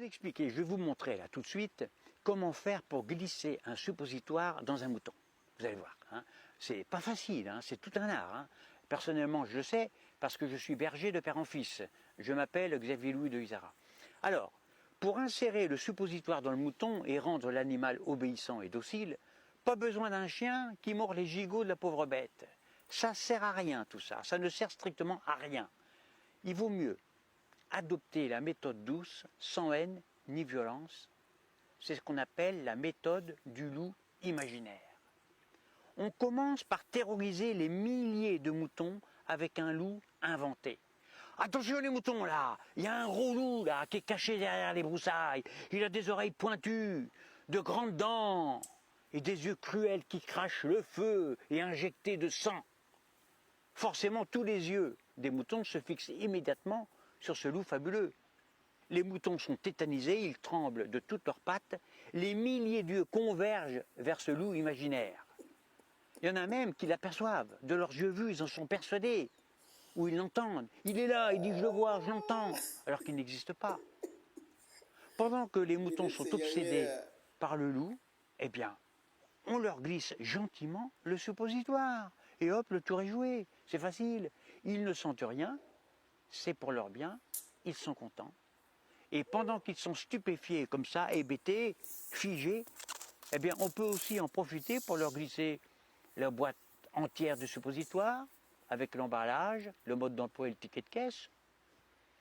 vous expliquer, je vais vous montrer là tout de suite comment faire pour glisser un suppositoire dans un mouton. Vous allez voir, hein. C'est pas facile, hein, c'est tout un art. Hein. Personnellement, je le sais parce que je suis berger de père en fils. Je m'appelle Xavier Louis de Isara. Alors, pour insérer le suppositoire dans le mouton et rendre l'animal obéissant et docile, pas besoin d'un chien qui mord les gigots de la pauvre bête. Ça sert à rien tout ça, ça ne sert strictement à rien. Il vaut mieux adopter la méthode douce, sans haine ni violence. C'est ce qu'on appelle la méthode du loup imaginaire. On commence par terroriser les milliers de moutons avec un loup inventé. Attention les moutons là, il y a un gros loup là qui est caché derrière les broussailles. Il a des oreilles pointues, de grandes dents et des yeux cruels qui crachent le feu et injectés de sang. Forcément, tous les yeux des moutons se fixent immédiatement sur ce loup fabuleux. Les moutons sont tétanisés, ils tremblent de toutes leurs pattes. Les milliers d'yeux convergent vers ce loup imaginaire. Il y en a même qui l'aperçoivent, de leurs yeux vus, ils en sont persuadés. Ou ils l'entendent. Il est là, il dit je le vois, je l'entends, alors qu'il n'existe pas. Pendant que les moutons sont obsédés par le loup, eh bien, on leur glisse gentiment le suppositoire. Et hop, le tour est joué. C'est facile. Ils ne sentent rien, c'est pour leur bien, ils sont contents. Et pendant qu'ils sont stupéfiés comme ça, hébétés, figés, eh bien, on peut aussi en profiter pour leur glisser la boîte entière de suppositoire, avec l'emballage, le mode d'emploi et le ticket de caisse,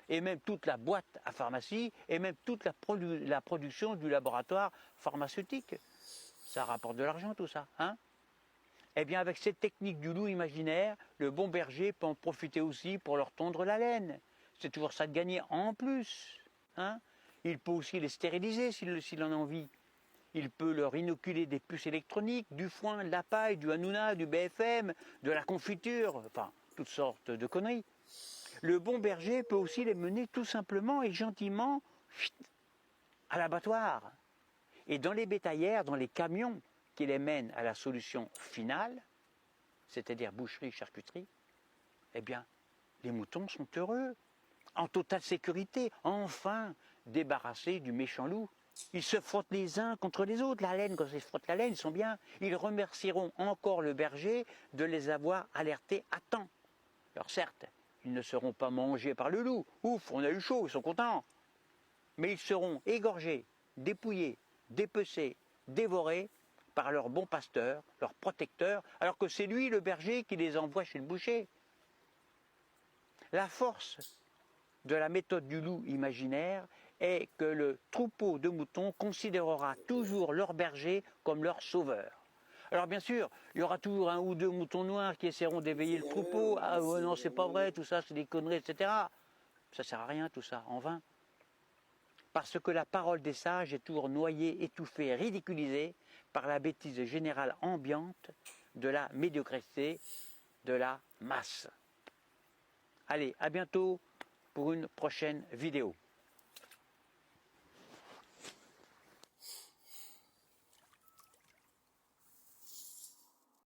et même toute la boîte à pharmacie, et même toute la production du laboratoire pharmaceutique. Ça rapporte de l'argent tout ça, hein? Eh bien avec cette technique du loup imaginaire, le bon berger peut en profiter aussi pour leur tondre la laine. C'est toujours ça de gagner en plus, hein? Il peut aussi les stériliser s'il en a envie. Il peut leur inoculer des puces électroniques, du foin, de la paille, du Hanouna, du BFM, de la confiture, enfin, toutes sortes de conneries. Le bon berger peut aussi les mener tout simplement et gentiment à l'abattoir. Et dans les bétaillères, dans les camions qui les mènent à la solution finale, c'est-à-dire boucherie, charcuterie, eh bien, les moutons sont heureux, en totale sécurité, enfin débarrassés du méchant loup. Ils se frottent les uns contre les autres, la laine, quand ils se frottent la laine, ils sont bien. Ils remercieront encore le berger de les avoir alertés à temps. Alors certes, ils ne seront pas mangés par le loup. Ouf, on a eu chaud, ils sont contents. Mais ils seront égorgés, dépouillés, dépecés, dévorés par leur bon pasteur, leur protecteur, alors que c'est lui, le berger, qui les envoie chez le boucher. La force de la méthode du loup imaginaire est que le troupeau de moutons considérera toujours leur berger comme leur sauveur. Alors bien sûr, il y aura toujours un ou deux moutons noirs qui essaieront d'éveiller le troupeau. Ah ouais, non, c'est pas vrai, tout ça, c'est des conneries, etc. Ça sert à rien tout ça, en vain. Parce que la parole des sages est toujours noyée, étouffée, ridiculisée par la bêtise générale ambiante de la médiocrité, de la masse. Allez, à bientôt pour une prochaine vidéo.